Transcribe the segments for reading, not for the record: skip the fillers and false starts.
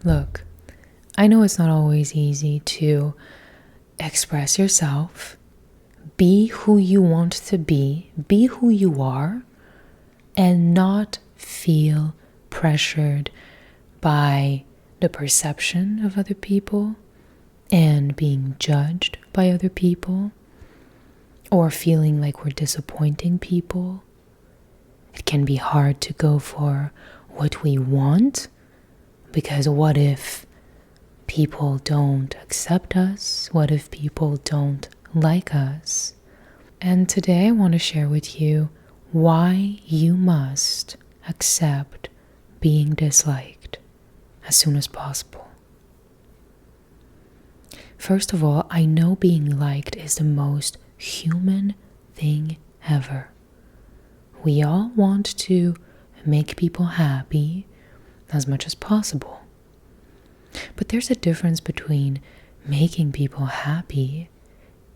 Look, I know it's not always easy to express yourself, be who you want to be who you are, and not feel pressured by the perception of other people and being judged by other people, or feeling like we're disappointing people. It can be hard to go for what we want, because what if people don't accept us? What if people don't like us? And today I want to share with you why you must accept being disliked as soon as possible. First of all, I know being liked is the most human thing ever. We all want to make people happy as much as possible. But there's a difference between making people happy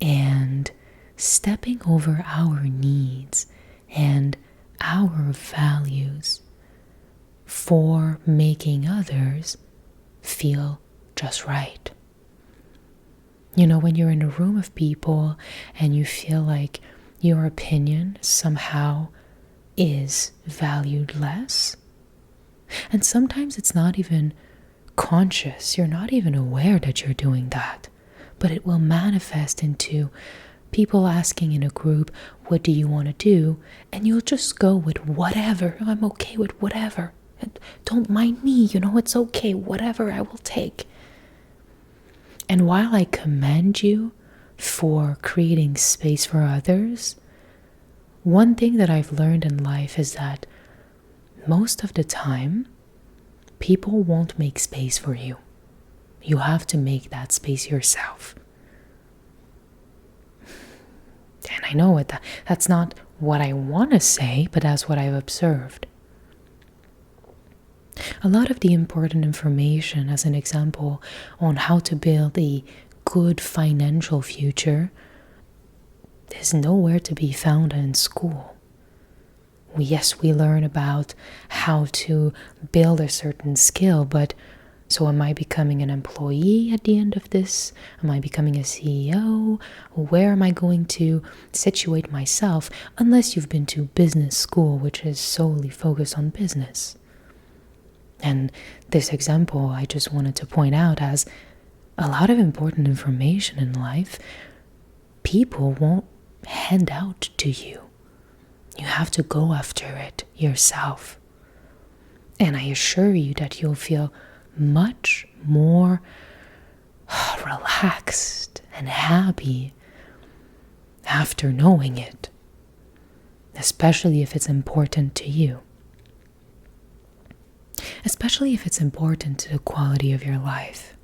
and stepping over our needs and our values for making others feel just right. You know, when you're in a room of people and you feel like your opinion somehow is valued less, and sometimes it's not even conscious, you're not even aware that you're doing that, but it will manifest into people asking in a group, what do you want to do? And you'll just go with whatever. I'm okay with whatever. Don't mind me, it's okay, whatever, I will take. And while I commend you for creating space for others, one thing that I've learned in life is that most of the time, people won't make space for you. You have to make that space yourself. And I know that's not what I want to say, but that's what I've observed. A lot of the important information, as an example, on how to build a good financial future is nowhere to be found in school. Yes, we learn about how to build a certain skill, but so am I becoming an employee at the end of this? Am I becoming a CEO? Where am I going to situate myself? Unless you've been to business school, which is solely focused on business. And this example I just wanted to point out as a lot of important information in life people won't hand out to you. You have to go after it yourself. And I assure you that you'll feel much more relaxed and happy after knowing it, especially if it's important to you. Especially if it's important to the quality of your life.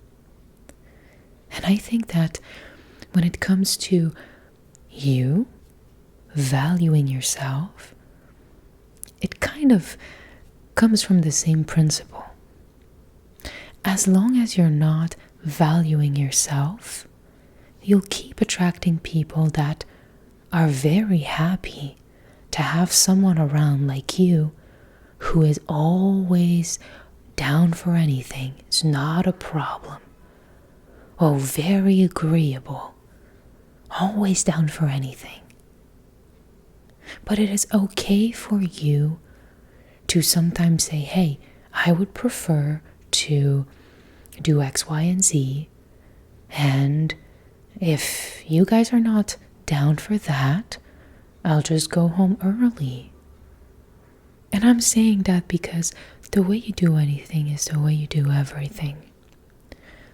And I think that when it comes to you valuing yourself, it kind of comes from the same principle. As long as you're not valuing yourself, you'll keep attracting people that are very happy to have someone around like you who is always down for anything. It's not a problem. Oh, very agreeable. Always down for anything. But it is okay for you to sometimes say, hey, I would prefer to do X, Y, and Z. And if you guys are not down for that, I'll just go home early. And I'm saying that because the way you do anything is the way you do everything.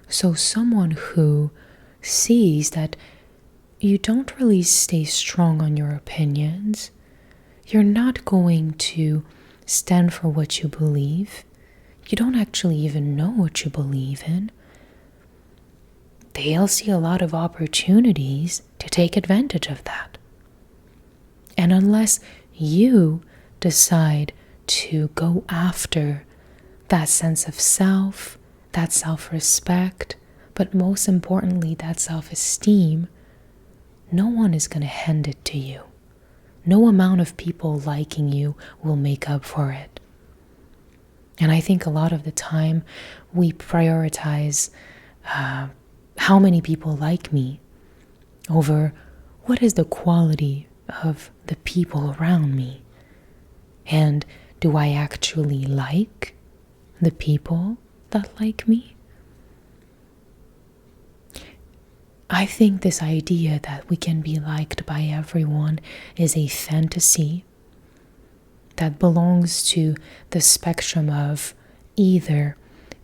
So someone who sees that you don't really stay strong on your opinions, you're not going to stand for what you believe, you don't actually even know what you believe in, they'll see a lot of opportunities to take advantage of that. And unless you decide to go after that sense of self, that self-respect, but most importantly, that self-esteem, no one is going to hand it to you. No amount of people liking you will make up for it. And I think a lot of the time we prioritize how many people like me over what is the quality of the people around me. And do I actually like the people that like me? I think this idea that we can be liked by everyone is a fantasy that belongs to the spectrum of either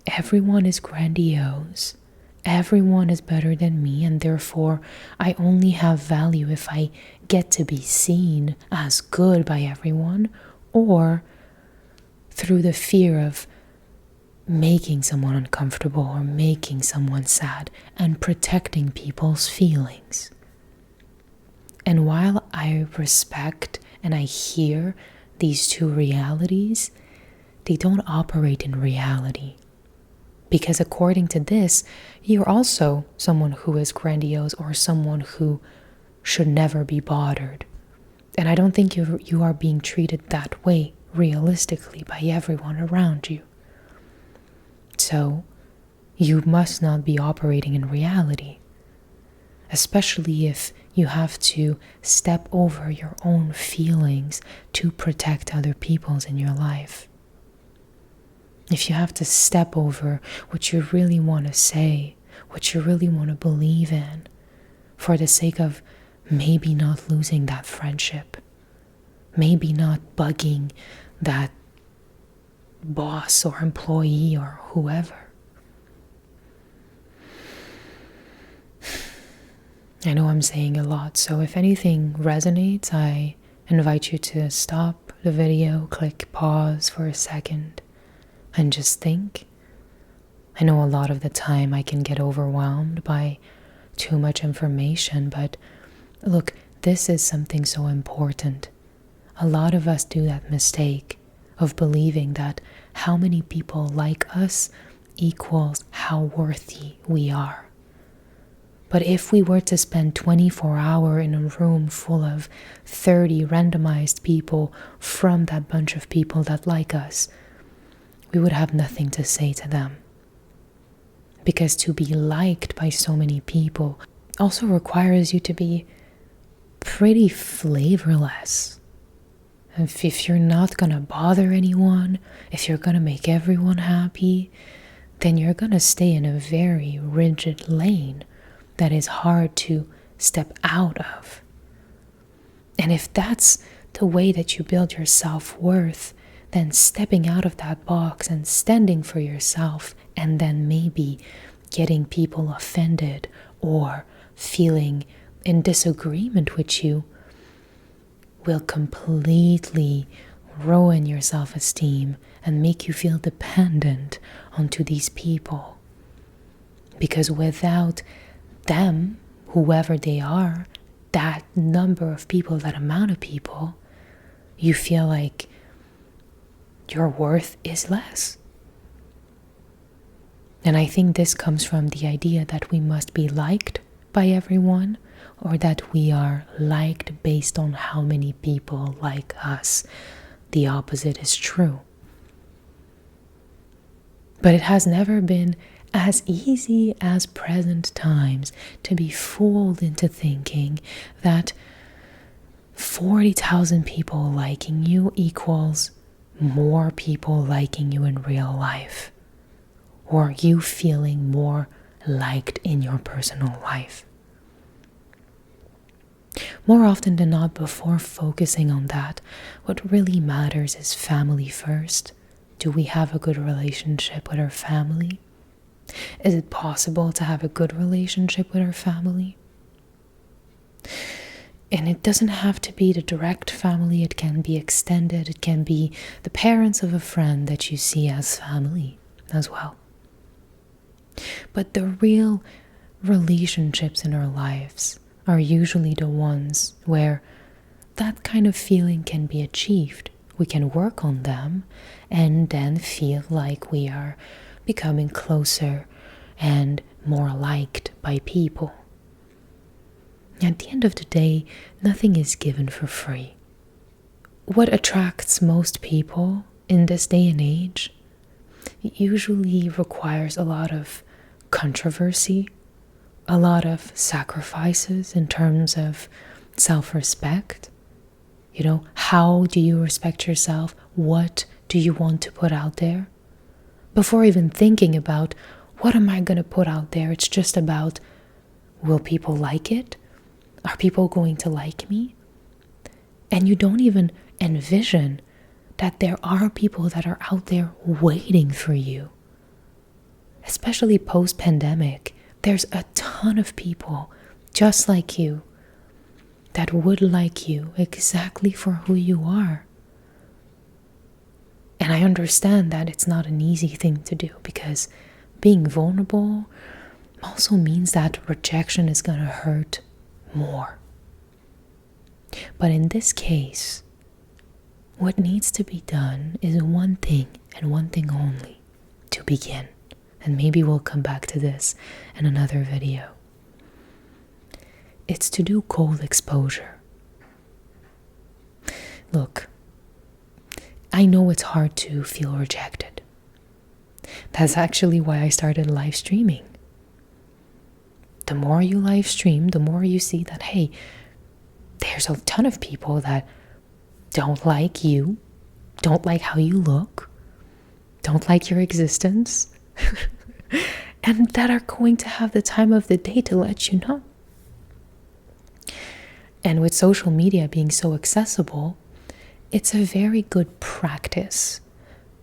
everyone is grandiose, everyone is better than me, and therefore I only have value if I get to be seen as good by everyone, or through the fear of making someone uncomfortable or making someone sad and protecting people's feelings. And while I respect and I hear these two realities, they don't operate in reality. Because according to this, you're also someone who is grandiose or someone who should never be bothered. And I don't think you are being treated that way realistically by everyone around you. So you must not be operating in reality, especially if you have to step over your own feelings to protect other people's in your life. If you have to step over what you really want to say, what you really want to believe in, for the sake of maybe not losing that friendship, maybe not bugging that boss or employee or whoever. I know I'm saying a lot, so if anything resonates, I invite you to stop the video, click pause for a second, and just think. I know a lot of the time I can get overwhelmed by too much information, but look, this is something so important. A lot of us do that mistake of believing that how many people like us equals how worthy we are. But if we were to spend 24 hours in a room full of 30 randomized people from that bunch of people that like us, we would have nothing to say to them. Because to be liked by so many people also requires you to be pretty flavorless. If you're not gonna bother anyone, if you're gonna make everyone happy, then you're gonna stay in a very rigid lane that is hard to step out of. And if that's the way that you build your self-worth, then stepping out of that box and standing for yourself, and then maybe getting people offended or feeling in disagreement with you, will completely ruin your self-esteem and make you feel dependent onto these people. Because without them, whoever they are, that number of people, that amount of people, you feel like your worth is less. And I think this comes from the idea that we must be liked by everyone, or that we are liked based on how many people like us. The opposite is true. But it has never been as easy as present times to be fooled into thinking that 40,000 people liking you equals more people liking you in real life, or you feeling more liked in your personal life. More often than not, before focusing on that, what really matters is family first. Do we have a good relationship with our family? Is it possible to have a good relationship with our family? And it doesn't have to be the direct family, it can be extended, it can be the parents of a friend that you see as family as well. But the real relationships in our lives are usually the ones where that kind of feeling can be achieved. We can work on them and then feel like we are becoming closer and more liked by people. At the end of the day, nothing is given for free. What attracts most people in this day and age usually requires a lot of controversy, a lot of sacrifices in terms of self-respect. How do you respect yourself? What do you want to put out there? Before even thinking about what am I going to put out there, it's just about, will people like it? Are people going to like me? And you don't even envision that there are people that are out there waiting for you. Especially post-pandemic, there's a ton of people just like you that would like you exactly for who you are. And I understand that it's not an easy thing to do, because being vulnerable also means that rejection is going to hurt more. But in this case, what needs to be done is one thing and one thing only to begin. And maybe we'll come back to this in another video. It's to do cold exposure. Look, I know it's hard to feel rejected. That's actually why I started live streaming. The more you live stream, the more you see that, hey, there's a ton of people that don't like you, don't like how you look, don't like your existence, and that are going to have the time of the day to let you know. And with social media being so accessible, it's a very good practice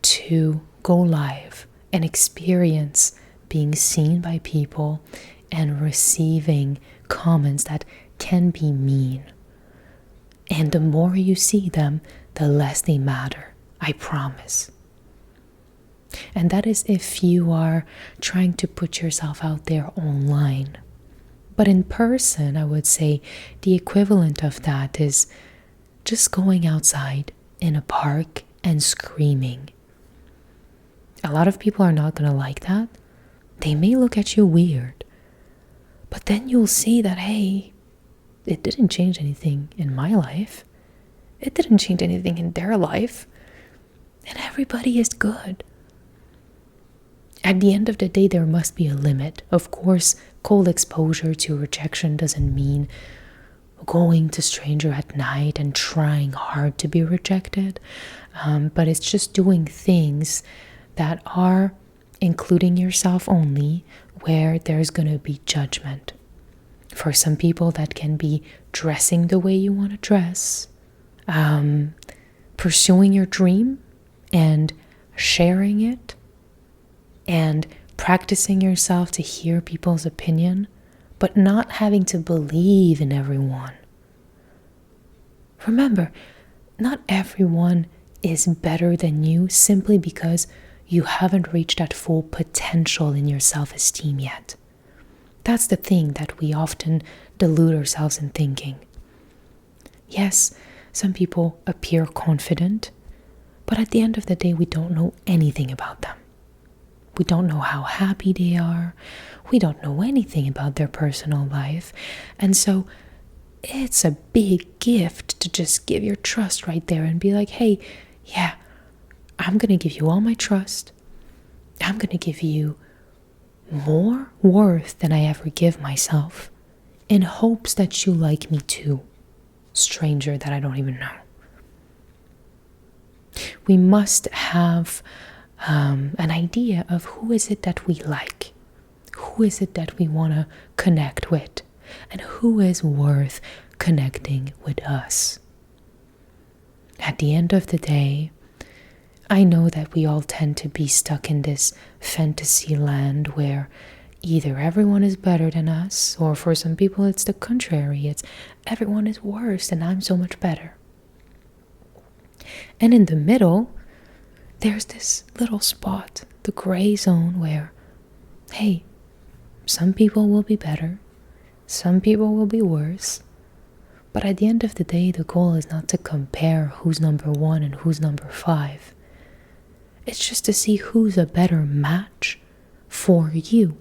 to go live and experience being seen by people and receiving comments that can be mean. And the more you see them, the less they matter. I promise. And that is if you are trying to put yourself out there online. But in person, I would say the equivalent of that is just going outside in a park and screaming. A lot of people are not going to like that. They may look at you weird. But then you'll see that, hey, it didn't change anything in my life. It didn't change anything in their life. And everybody is good. At the end of the day, there must be a limit. Of course, cold exposure to rejection doesn't mean going to stranger at night and trying hard to be rejected. But it's just doing things that are including yourself only, where there's going to be judgment. For some people, that can be dressing the way you want to dress, pursuing your dream and sharing it, and practicing yourself to hear people's opinion, but not having to believe in everyone. Remember, not everyone is better than you simply because you haven't reached that full potential in your self-esteem yet. That's the thing that we often delude ourselves in thinking. Yes, some people appear confident, but at the end of the day, we don't know anything about them. We don't know how happy they are. We don't know anything about their personal life. And so it's a big gift to just give your trust right there and be like, hey, yeah, I'm going to give you all my trust. I'm going to give you more worth than I ever give myself, in hopes that you like me too, stranger that I don't even know. We must have an idea of who is it that we like, who is it that we want to connect with, and who is worth connecting with us. At the end of the day, I know that we all tend to be stuck in this fantasy land where either everyone is better than us, or for some people it's the contrary. It's everyone is worse and I'm so much better. And in the middle, there's this little spot, the gray zone, where, hey, some people will be better, some people will be worse. But at the end of the day, the goal is not to compare who's number 1 and who's number 5. It's just to see who's a better match for you,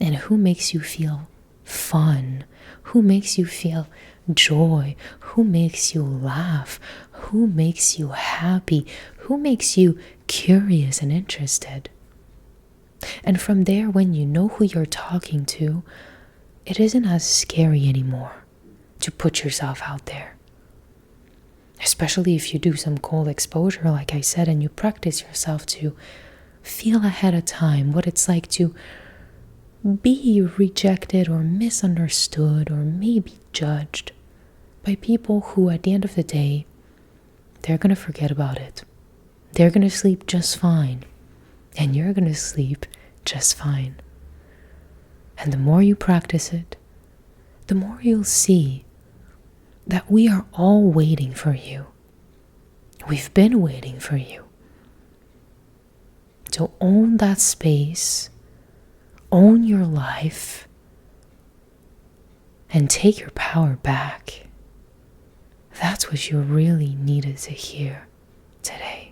and who makes you feel fun, who makes you feel joy, who makes you laugh, who makes you happy, Who makes you curious and interested? And from there, when you know who you're talking to, it isn't as scary anymore to put yourself out there. Especially if you do some cold exposure, like I said, and you practice yourself to feel ahead of time what it's like to be rejected or misunderstood or maybe judged by people who, at the end of the day, they're going to forget about it. They're going to sleep just fine. And you're going to sleep just fine. And the more you practice it, the more you'll see that we are all waiting for you. We've been waiting for you. So own that space, own your life, and take your power back. That's what you really needed to hear today.